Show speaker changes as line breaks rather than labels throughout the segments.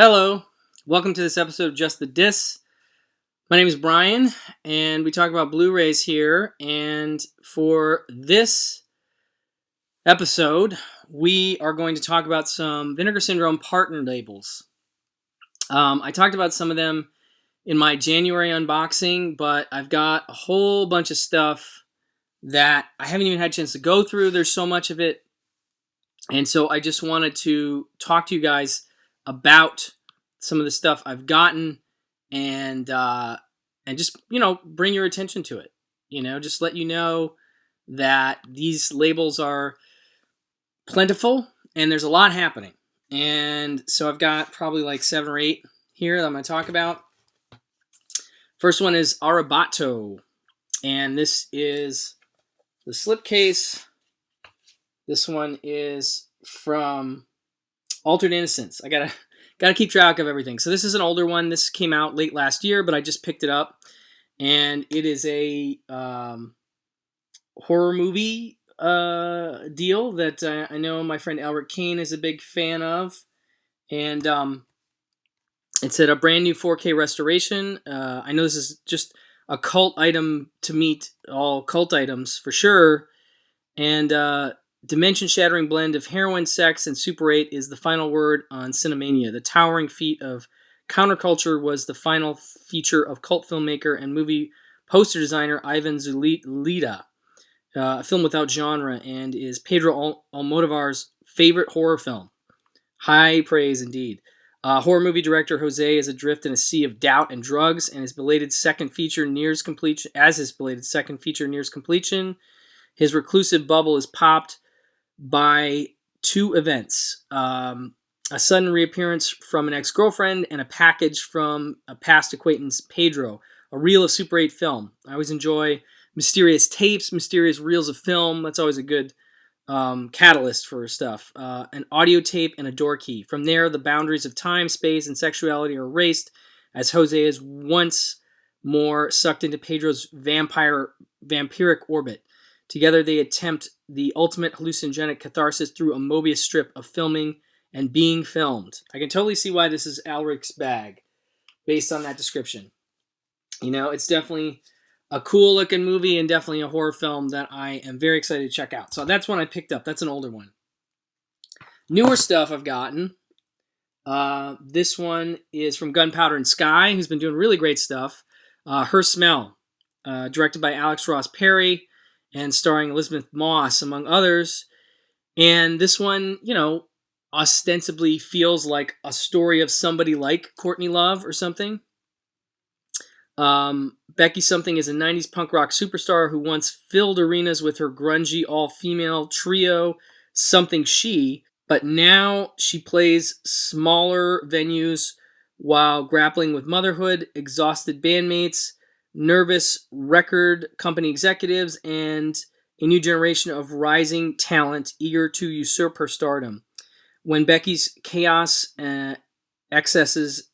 Hello, welcome to this episode of Just the Dis. My name is Brian, and we talk about Blu-rays here. And for this episode, we are going to talk about some Vinegar Syndrome Partner Labels. I talked about some of them in my January unboxing, but I've got a whole bunch of stuff that I haven't even had a chance to go through. There's so much of it. And so I just wanted to talk to you guys about some of the stuff I've gotten and just, bring your attention to it. Just let you know that these labels are plentiful and there's a lot happening. And so I've got probably like 7 or 8 here that I'm going to talk about. First one is Arabato, and this is the slipcase. This one is from Altered Innocence. I gotta keep track of everything. So this is an older one. This came out late last year, but I just picked it up, and it is a horror movie deal that I know my friend Elric Kane is a big fan of, and it's at a brand new 4K restoration. I know this is just a cult item to meet all cult items for sure, and dimension-shattering blend of heroin, sex, and Super 8 is the final word on Cinemania. The towering feat of counterculture was the final feature of cult filmmaker and movie poster designer Ivan Zulita, a film without genre, and is Pedro Almodovar's favorite horror film. High praise indeed. Horror movie director Jose is adrift in a sea of doubt and drugs, and his belated second feature nears completion. His reclusive bubble is popped by 2 events. A sudden reappearance from an ex-girlfriend and a package from a past acquaintance, Pedro. A reel of Super 8 film. I always enjoy mysterious tapes, mysterious reels of film. That's always a good catalyst for stuff. An audio tape and a door key. From there, the boundaries of time, space, and sexuality are erased as Jose is once more sucked into Pedro's vampiric orbit. Together, they attempt the ultimate hallucinogenic catharsis through a Mobius strip of filming and being filmed. I can totally see why this is Alric's bag, based on that description. It's definitely a cool-looking movie and definitely a horror film that I am very excited to check out. So that's one I picked up. That's an older one. Newer stuff I've gotten. This one is from Gunpowder Sky, who's been doing really great stuff. Her Smell, directed by Alex Ross Perry, and starring Elizabeth Moss, among others. And this one, ostensibly feels like a story of somebody like Courtney Love or something. Becky Something is a 90s punk rock superstar who once filled arenas with her grungy all-female trio, Something She, but now she plays smaller venues while grappling with motherhood, exhausted bandmates, nervous record company executives, and a new generation of rising talent eager to usurp her stardom. When Becky's chaos excesses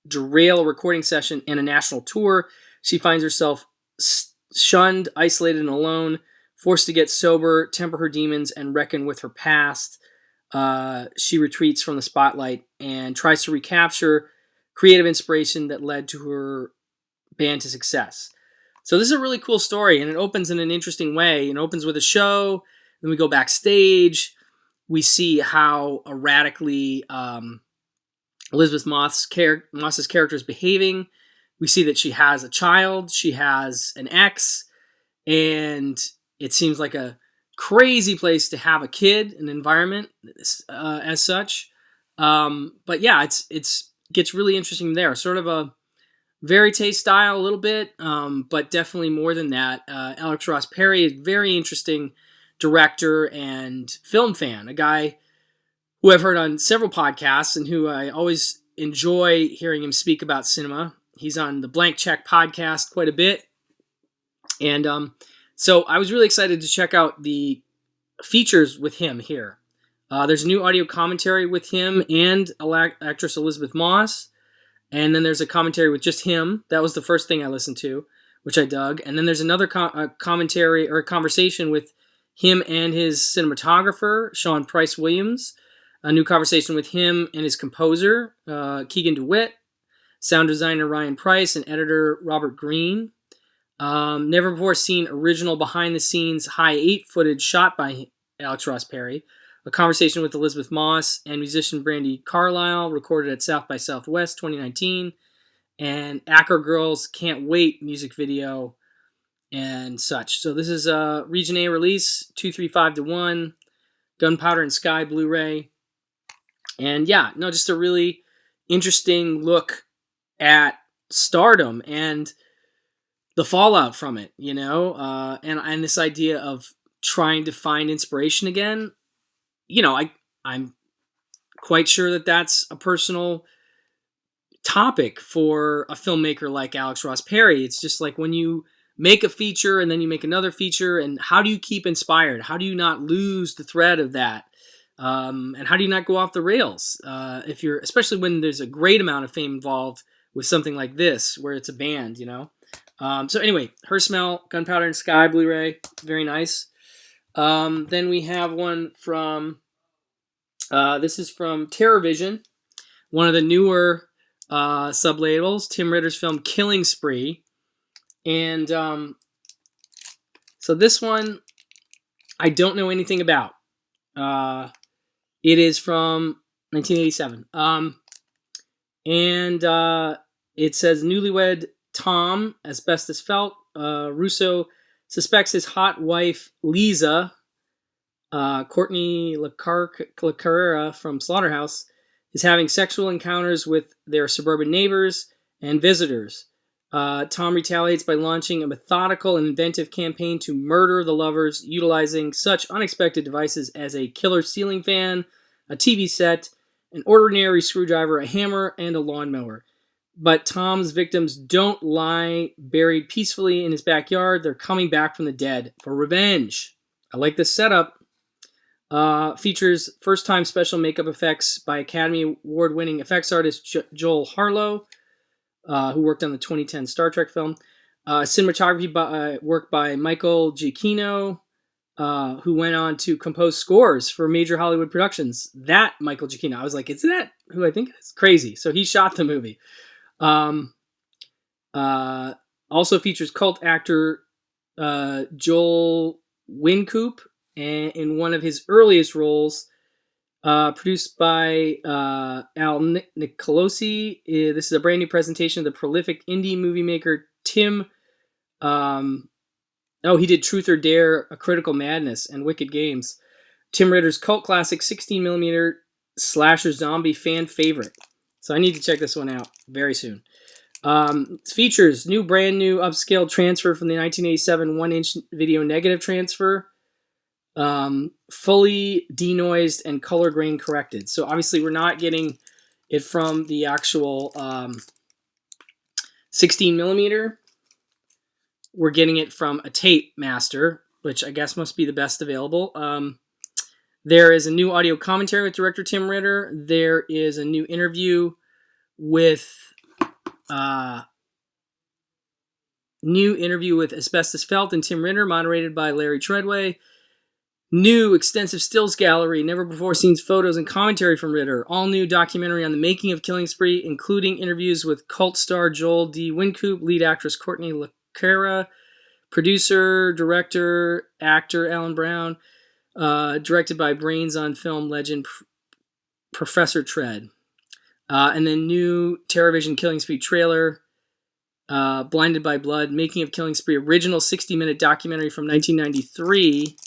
derail a recording session and a national tour, she finds herself shunned, isolated, and alone, forced to get sober, temper her demons, and reckon with her past. She retreats from the spotlight and tries to recapture creative inspiration that led to her band to success. So this is a really cool story, and it opens in an interesting way. It opens with a show, then we go backstage. We see how erratically Elizabeth Moss's character is behaving. We see that she has a child, she has an ex, and it seems like a crazy place to have a kid, an environment as such. But yeah, it's gets really interesting there. Sort of a verite style a little bit, but definitely more than that. Alex Ross Perry is a very interesting director and film fan, a guy who I've heard on several podcasts and who I always enjoy hearing him speak about cinema. He's on the Blank Check podcast quite a bit. And so I was really excited to check out the features with him here. There's a new audio commentary with him and actress Elizabeth Moss. And then there's a commentary with just him. That was the first thing I listened to, which I dug. And then there's another commentary or a conversation with him and his cinematographer, Sean Price Williams. A new conversation with him and his composer, Keegan DeWitt, sound designer Ryan Price, and editor Robert Green. Never before seen original behind-the-scenes high 8 footage shot by Alex Ross Perry. A conversation with Elizabeth Moss and musician Brandi Carlile, recorded at South by Southwest 2019. And Acker Girls Can't Wait music video and such. So this is a Region A release, 235-1, Gunpowder Sky Blu-ray. And yeah, no, just a really interesting look at stardom and the fallout from it, you know, and this idea of trying to find inspiration again. You know, I'm quite sure that that's a personal topic for a filmmaker like Alex Ross Perry. It's just like when you make a feature and then you make another feature, and how do you keep inspired? How do you not lose the thread of that? And how do you not go off the rails? Especially when there's a great amount of fame involved with something like this, where it's a band, you know? So anyway, Her Smell, Gunpowder Sky Blu-ray, very nice. Then we have one from, this is from Terrorvision, one of the newer sub-labels, Tim Ritter's film Killing Spree. And so this one, I don't know anything about. It is from 1987. And it says, newlywed Tom, asbestos felt, Russo suspects his hot wife, Lisa, Courtney LaCarrera from Slaughterhouse, is having sexual encounters with their suburban neighbors and visitors. Tom retaliates by launching a methodical and inventive campaign to murder the lovers, utilizing such unexpected devices as a killer ceiling fan, a TV set, an ordinary screwdriver, a hammer, and a lawnmower. But Tom's victims don't lie buried peacefully in his backyard. They're coming back from the dead for revenge. I like this setup. Features first-time special makeup effects by Academy Award-winning effects artist Joel Harlow, who worked on the 2010 Star Trek film. Cinematography work by Michael Giacchino, who went on to compose scores for major Hollywood productions. That Michael Giacchino, I was like, is that who I think it is? Crazy. So he shot the movie. Also features cult actor Joel Wynkoop in one of his earliest roles. Produced by Al Nicolosi. This is a brand new presentation of the prolific indie movie maker Tim. He did Truth or Dare, A Critical Madness, and Wicked Games. Tim Ritter's cult classic 16mm slasher zombie fan favorite. So I need to check this one out very soon. Features brand new upscale transfer from the 1987 1-inch video negative transfer. Fully denoised and color grain corrected. So obviously we're not getting it from the actual 16mm. We're getting it from a tape master, which I guess must be the best available. There is a new audio commentary with director Tim Ritter. There is a new interview with Asbestos Felt and Tim Ritter, moderated by Larry Treadway. New extensive stills gallery, never before seen photos and commentary from Ritter. All new documentary on the making of Killing Spree, including interviews with cult star Joel D. Wynkoop, lead actress Courtney LaCarrera, producer, director, actor Alan Brown, directed by Brains on Film legend Professor Tread. And then new Terrorvision Killing Spree trailer, Blinded by Blood, making of Killing Spree, original 60-minute documentary from 1993.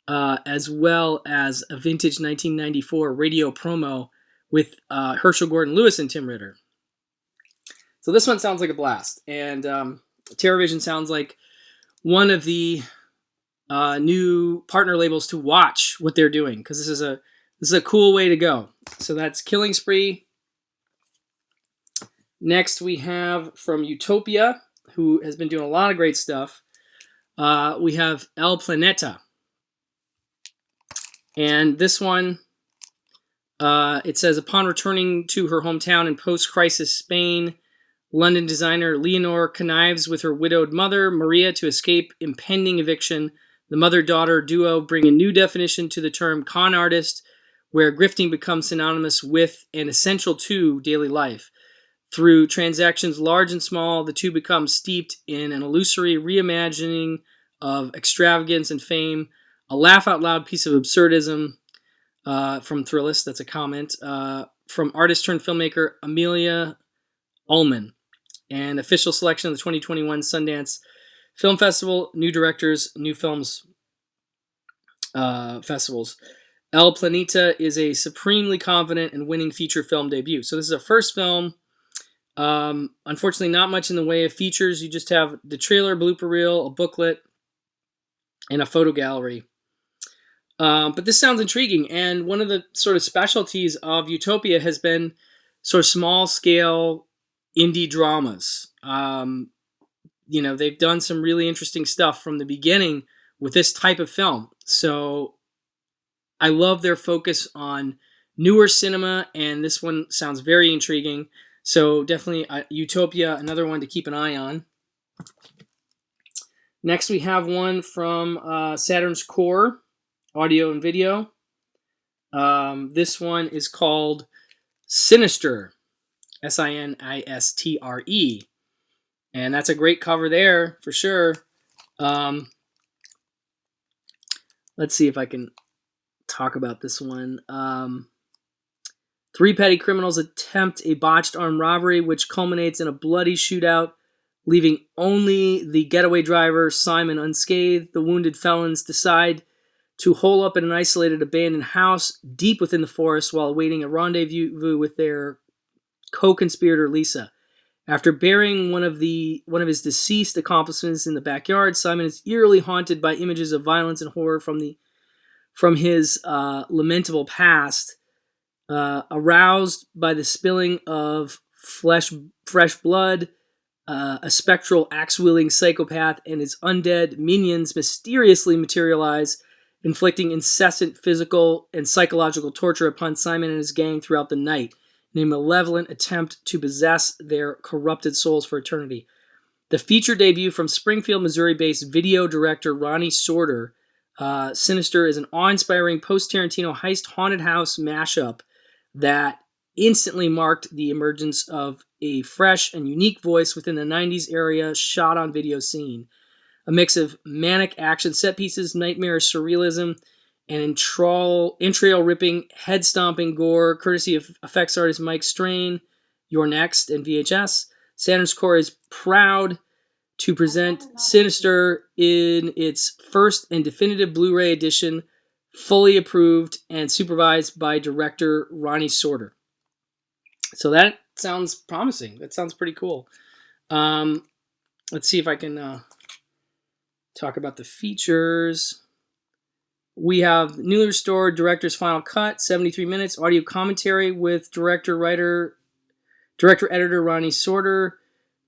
As well as a vintage 1994 radio promo with Herschel Gordon Lewis and Tim Ritter. So this one sounds like a blast. And Terrorvision sounds like one of the new partner labels to watch what they're doing, because this is a cool way to go. So that's Killing Spree. Next we have from Utopia, who has been doing a lot of great stuff. We have El Planeta. And this one, it says, upon returning to her hometown in post-crisis Spain, London designer Leonore connives with her widowed mother, Maria, to escape impending eviction. The mother-daughter duo bring a new definition to the term con artist where grifting becomes synonymous with and essential to daily life. Through transactions large and small, the two become steeped in an illusory reimagining of extravagance and fame, a laugh-out-loud piece of absurdism from Thrillist, that's a comment, from artist-turned-filmmaker Amelia Ullman, and official selection of the 2021 Sundance Film Festival, New Directors, New Films festivals. El Planeta is a supremely confident and winning feature film debut. So this is a first film. Unfortunately, not much in the way of features. You just have the trailer, blooper reel, a booklet, and a photo gallery. But this sounds intriguing. And one of the sort of specialties of Utopia has been sort of small-scale indie dramas. They've done some really interesting stuff from the beginning with this type of film. So I love their focus on newer cinema, and this one sounds very intriguing. So definitely Utopia, another one to keep an eye on. Next we have one from Saturn's Core, audio and video. This one is called Sinister, Sinistre. And that's a great cover there, for sure. Let's see if I can talk about this one. Three petty criminals attempt a botched armed robbery, which culminates in a bloody shootout, leaving only the getaway driver, Simon, unscathed. The wounded felons decide to hole up in an isolated abandoned house deep within the forest while awaiting a rendezvous with their co-conspirator, Lisa. After burying one of his deceased accomplices in the backyard, Simon is eerily haunted by images of violence and horror from his lamentable past. Aroused by the spilling of fresh blood, a spectral axe-wielding psychopath and his undead minions mysteriously materialize, inflicting incessant physical and psychological torture upon Simon and his gang throughout the night, in a malevolent attempt to possess their corrupted souls for eternity. The feature debut from Springfield, Missouri-based video director Ronnie Sorter, Sinister is an awe-inspiring post-Tarantino heist haunted house mashup that instantly marked the emergence of a fresh and unique voice within the 90s area shot-on-video scene. A mix of manic action set pieces, nightmarish surrealism, and entrail-ripping, head-stomping gore, courtesy of effects artist Mike Strain, Your Next, and VHS. Saturn's Core is proud to present Sinister in its first and definitive Blu-ray edition, fully approved and supervised by director Ronnie Sorter. So that sounds promising. That sounds pretty cool. Let's see if I can talk about the features. We have newly restored director's final cut, 73 minutes, audio commentary with director-editor Ronnie Sorter,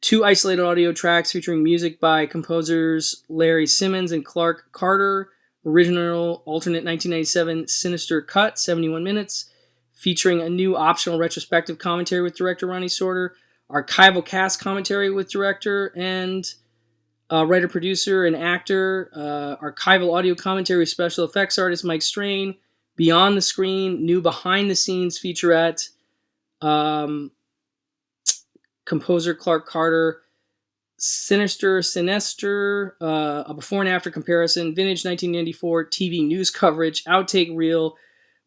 2 isolated audio tracks featuring music by composers Larry Simmons and Clark Carter, original alternate 1997 Sinister cut, 71 minutes, featuring a new optional retrospective commentary with director Ronnie Sorter, archival cast commentary with director and writer, producer, and actor, archival audio commentary with special effects artist Mike Strain, Beyond the Screen, new behind-the-scenes featurette, composer Clark Carter, Sinister, a before and after comparison, vintage 1994 TV news coverage, outtake reel,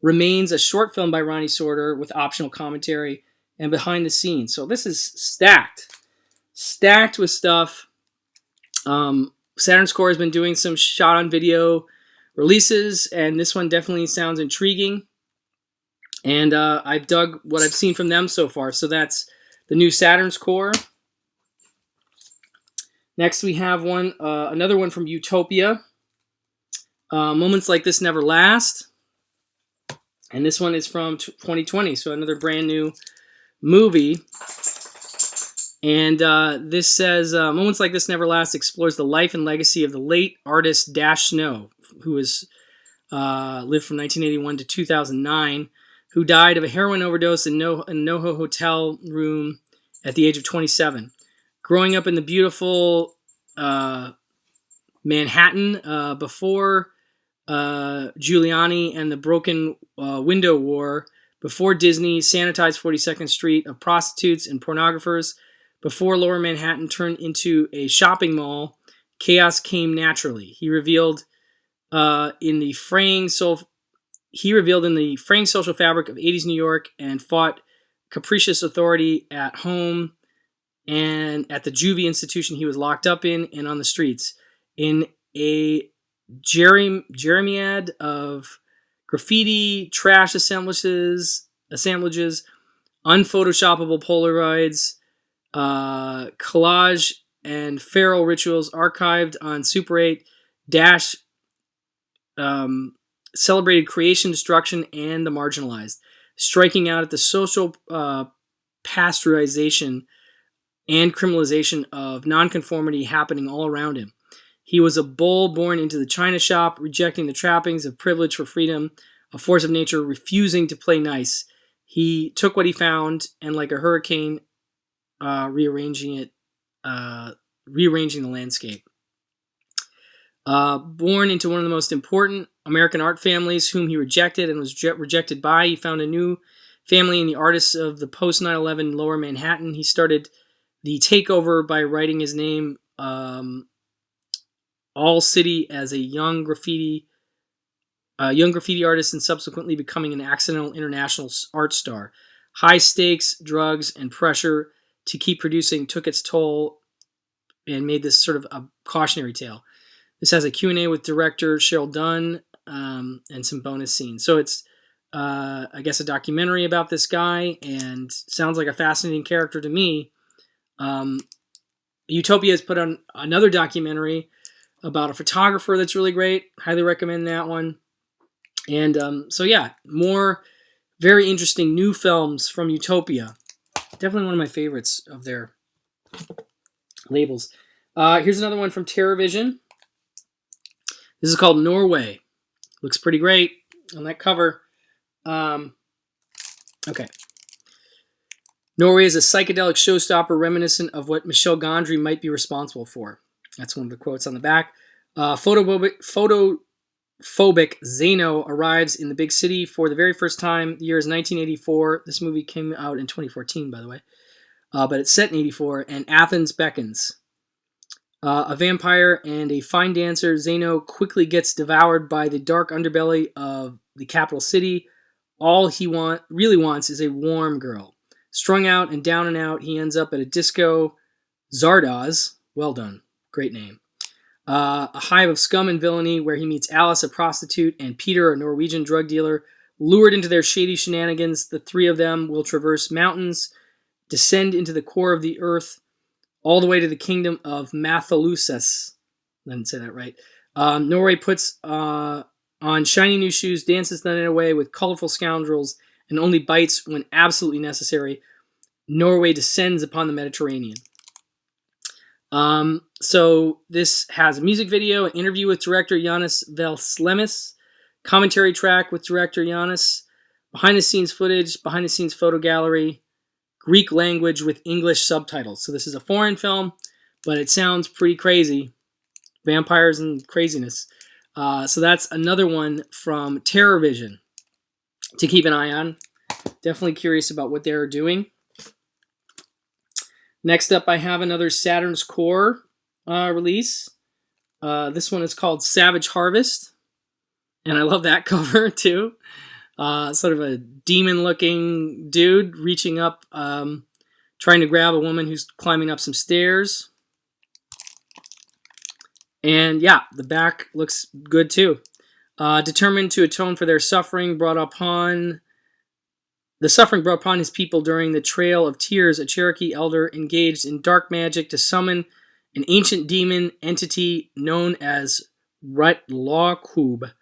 remains a short film by Ronnie Sorter with optional commentary, and behind the scenes. So this is stacked with stuff. Saturn's Core has been doing some shot-on-video releases, and this one definitely sounds intriguing. And I've dug what I've seen from them so far. So that's the new Saturn's Core. Next, we have another one from Utopia. Moments Like This Never Last. And this one is from 2020, so another brand new movie. And this says, Moments Like This Never Last explores the life and legacy of the late artist Dash Snow, who lived from 1981 to 2009, who died of a heroin overdose in NoHo hotel room at the age of 27. Growing up in the beautiful Manhattan before Giuliani and the Broken Window War, before Disney sanitized 42nd Street of prostitutes and pornographers, before Lower Manhattan turned into a shopping mall, chaos came naturally. He revealed in the fraying social fabric of 80s New York and fought capricious authority at home and at the juvie institution he was locked up in and on the streets. In a jeremiad of graffiti, trash assemblages, unphotoshoppable Polaroids, collage, and feral rituals archived on Super 8 Dash celebrated creation, destruction, and the marginalized, striking out at the social pasteurization and criminalization of nonconformity happening all around him. He was a bull born into the china shop, rejecting the trappings of privilege for freedom, a force of nature refusing to play nice. He took what he found and, like a hurricane, rearranging the landscape. Born into one of the most important American art families whom he rejected and was rejected by, he found a new family in the artists of the post 9/11 Lower Manhattan. He started the takeover by writing his name all city as a young graffiti artist and subsequently becoming an accidental international art star. High stakes, drugs, and pressure to keep producing took its toll and made this sort of a cautionary tale. This has a Q&A with director Cheryl Dunn and some bonus scenes. So it's, I guess, a documentary about this guy, and sounds like a fascinating character to me. Utopia has put on another documentary about a photographer that's really great. Highly recommend that one. And so yeah, more very interesting new films from Utopia. Definitely one of my favorites of their labels. Here's another one from Terrorvision. This is called Norway. Looks pretty great on that cover. Okay. Norway is a psychedelic showstopper reminiscent of what Michel Gondry might be responsible for. That's one of the quotes on the back. Photophobic Zeno arrives in the big city for the very first time. The year is 1984. This movie came out in 2014, by the way. But it's set in 84, and Athens beckons. A vampire and a fine dancer, Zeno quickly gets devoured by the dark underbelly of the capital city. All he really wants is a warm girl. Strung out and down and out, he ends up at a disco, Zardoz. Well done. Great name. A hive of scum and villainy where he meets Alice, a prostitute, and Peter, a Norwegian drug dealer. Lured into their shady shenanigans, the three of them will traverse mountains, descend into the core of the earth, all the way to the kingdom of Mathalusis. I didn't say that right. Norway puts on shiny new shoes, dances the night away with colorful scoundrels, and only bites when absolutely necessary. Norway descends upon the Mediterranean. So this has a music video, an interview with director Yannis Velslemis, commentary track with director Yannis, behind-the-scenes footage, behind-the-scenes photo gallery, Greek language with English subtitles. So this is a foreign film, but it sounds pretty crazy. Vampires and craziness. So that's another one from Terrorvision to keep an eye on. Definitely curious about what they're doing. Next up, I have another Saturn's Core release. This one is called Savage Harvest, and I love that cover too. Sort of a demon-looking dude reaching up, trying to grab a woman who's climbing up some stairs. And yeah, the back looks good too. Determined to atone for their suffering brought upon his people during the Trail of Tears, a Cherokee elder engaged in dark magic to summon an ancient demon entity known as Rutlawkub.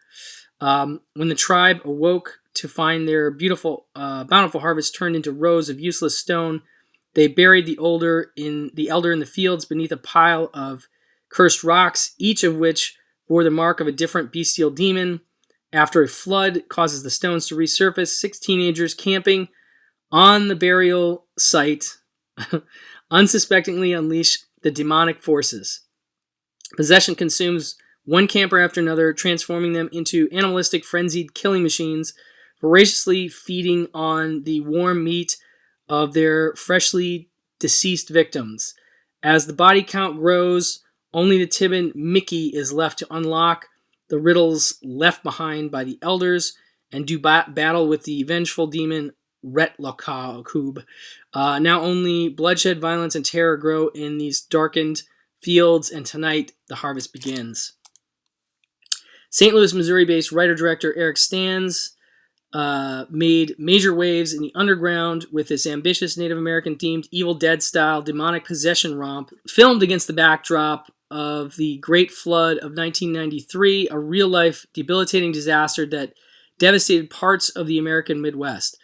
When the tribe awoke to find their beautiful, bountiful harvest turned into rows of useless stone, they buried the elder in the fields beneath a pile of cursed rocks, each of which bore the mark of a different bestial demon. After a flood causes the stones to resurface, 6 teenagers camping on the burial site unsuspectingly unleash the demonic forces. Possession consumes one camper after another, transforming them into animalistic, frenzied killing machines, voraciously feeding on the warm meat of their freshly deceased victims. As the body count grows, only the timid Mickey is left to unlock the riddles left behind by the elders and do battle with the vengeful demon Retlokub. Now only bloodshed, violence, and terror grow in these darkened fields, and tonight the harvest begins. St. Louis, Missouri-based writer-director Eric Stans made major waves in the underground with this ambitious Native American-themed Evil Dead-style demonic possession romp, filmed against the backdrop of the Great Flood of 1993, a real-life debilitating disaster that devastated parts of the American Midwest.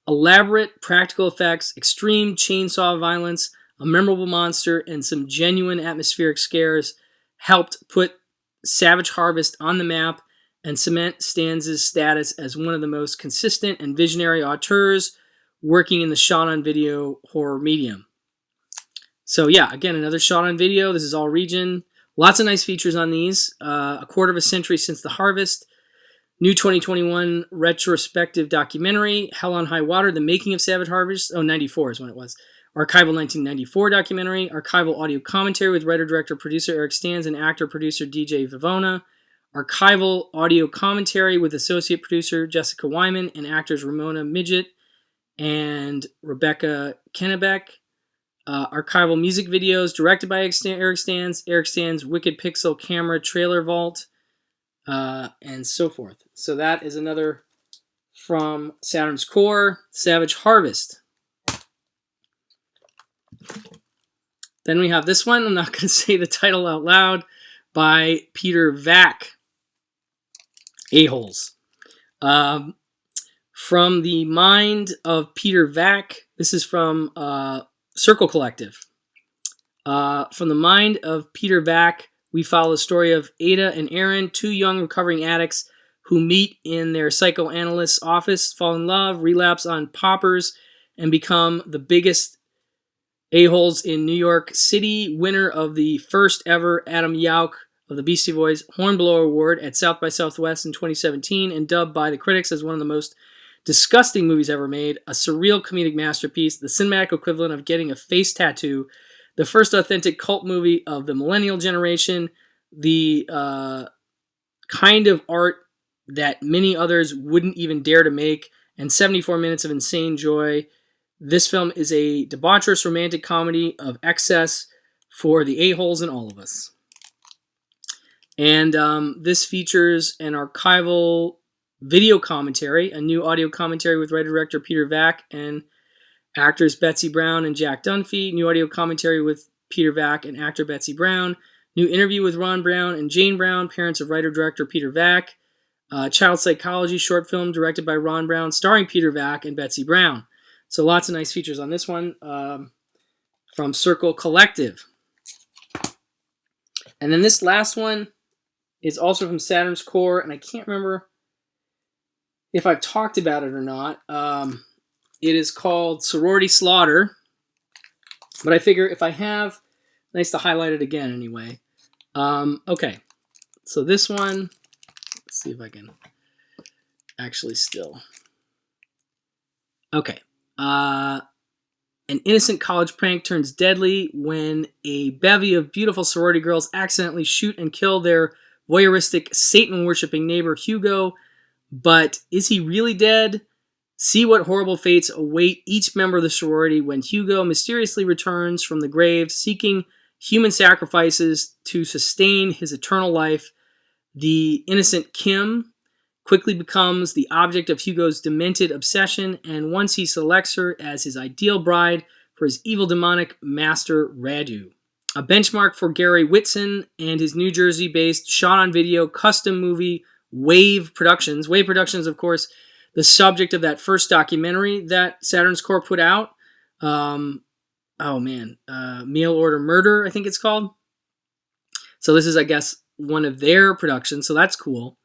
Elaborate practical effects, extreme chainsaw violence, a memorable monster, and some genuine atmospheric scares helped put Savage Harvest on the map and cement Stans' status as one of the most consistent and visionary auteurs working in the shot-on-video horror medium. So yeah, again, another shot-on-video. This is all region. Lots of nice features on these. A quarter of a century since the harvest. New 2021 retrospective documentary, Hell on High Water, The Making of Savage Harvest. 94 is when it was. Archival 1994 documentary. Archival audio commentary with writer-director-producer Eric Stans and actor-producer DJ Vivona. Archival audio commentary with associate producer Jessica Wyman and actors Ramona Midget and Rebecca Kennebeck. Archival music videos directed by Eric Stans' Wicked Pixel Camera Trailer Vault, and so forth. So that is another from Saturn's Core, Savage Harvest. Then we have this one, I'm not going to say the title out loud, by Peter Vack. A-holes. From the mind of Peter Vack, this is from Circle Collective. From the mind of Peter Vack, we follow the story of Ada and Aaron, two young recovering addicts who meet in their psychoanalyst's office, fall in love, relapse on poppers, and become the biggest a-holes in New York City, winner of the first ever Adam Yauch of the Beastie Boys Hornblower Award at South by Southwest in 2017, and dubbed by the critics as one of the most disgusting movies ever made, a surreal comedic masterpiece, the cinematic equivalent of getting a face tattoo, the first authentic cult movie of the millennial generation, the kind of art that many others wouldn't even dare to make, and 74 minutes of insane joy. This film is a debaucherous romantic comedy of excess for the a-holes in all of us. And this features an archival video commentary, a new audio commentary with writer-director Peter Vack and actors Betsy Brown and Jack Dunphy, new audio commentary with Peter Vack and actor Betsy Brown, new interview with Ron Brown and Jane Brown, parents of writer-director Peter Vack, child psychology short film directed by Ron Brown, starring Peter Vack and Betsy Brown. So lots of nice features on this one from Circle Collective. And then this last one is also from Saturn's Core, and I can't remember if I've talked about it or not. It is called Sorority Slaughter, but I figure if I have, nice to highlight it again anyway. Okay, so this one, let's see if I can actually still. Okay. An innocent college prank turns deadly when a bevy of beautiful sorority girls accidentally shoot and kill their voyeuristic, Satan-worshipping neighbor Hugo. But is he really dead? See what horrible fates await each member of the sorority when Hugo mysteriously returns from the grave, seeking human sacrifices to sustain his eternal life. The innocent Kim quickly becomes the object of Hugo's demented obsession, and once he selects her as his ideal bride for his evil demonic master Radu. A benchmark for Gary Whitson and his New Jersey-based shot-on-video custom movie Wave Productions. Wave Productions, of course, the subject of that first documentary that Saturn's Core put out. Mail Order Murder, I think it's called. So this is, I guess, one of their productions, so that's cool.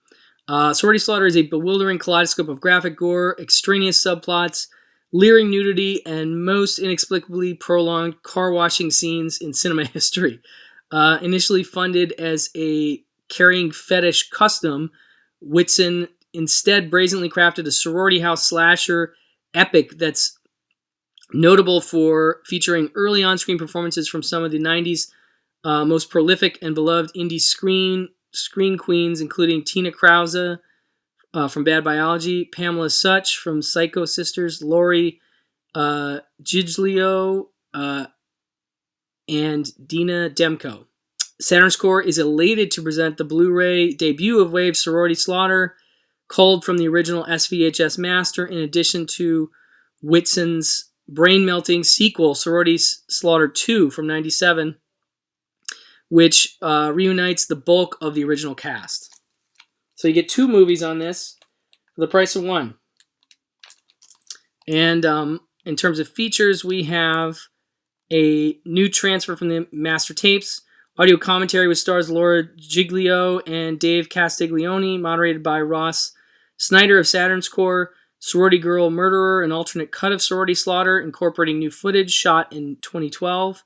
Sorority Slaughter is a bewildering kaleidoscope of graphic gore, extraneous subplots, leering nudity, and most inexplicably prolonged car washing scenes in cinema history. Initially funded as a carrying fetish custom, Whitson instead brazenly crafted a sorority house slasher epic that's notable for featuring early on-screen performances from some of the 90s most prolific and beloved indie screen queens, including Tina Krause from Bad Biology, Pamela Such from Psycho Sisters, Lori Giglio, and Dina Demko. Saturn Score is elated to present the Blu-ray debut of Wave's Sorority Slaughter, culled from the original SVHS master, in addition to Whitson's brain-melting sequel, Sorority Slaughter 2 from 97, which reunites the bulk of the original cast. So you get 2 movies on this for the price of 1. And in terms of features, we have a new transfer from the master tapes, audio commentary with stars Laura Giglio and Dave Castiglione, moderated by Ross Snyder of Saturn Score, Sorority Girl Murderer, an alternate cut of Sorority Slaughter, incorporating new footage shot in 2012.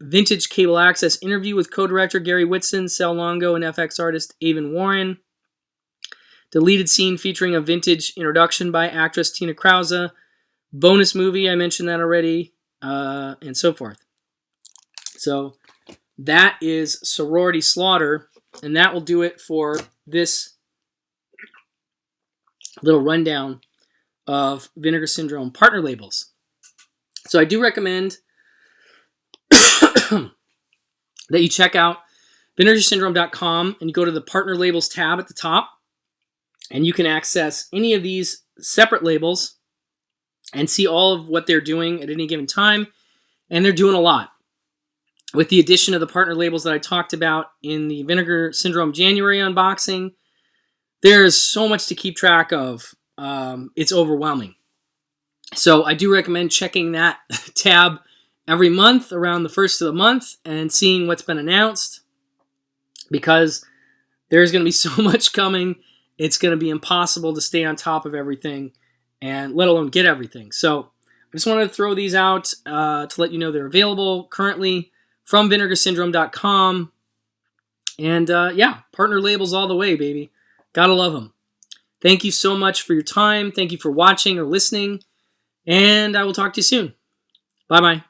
Vintage cable access interview with co-director Gary Whitson, Sal Longo, and FX artist Avon Warren. Deleted scene featuring a vintage introduction by actress Tina Krause. Bonus movie, I mentioned that already, and so forth. So that is Sorority Slaughter, and that will do it for this little rundown of Vinegar Syndrome Partner Labels. So I do recommend that you check out vinegarsyndrome.com and you go to the Partner Labels tab at the top, and you can access any of these separate labels and see all of what they're doing at any given time, and they're doing a lot. With the addition of the partner labels that I talked about in the Vinegar Syndrome January unboxing, there's so much to keep track of. It's overwhelming. So I do recommend checking that tab every month around the first of the month and seeing what's been announced, because there's going to be so much coming. It's going to be impossible to stay on top of everything, and let alone get everything. So I just wanted to throw these out to let you know they're available currently from vinegarsyndrome.com. And yeah, partner labels all the way, baby. Gotta love them. Thank you so much for your time. Thank you for watching or listening. And I will talk to you soon. Bye-bye.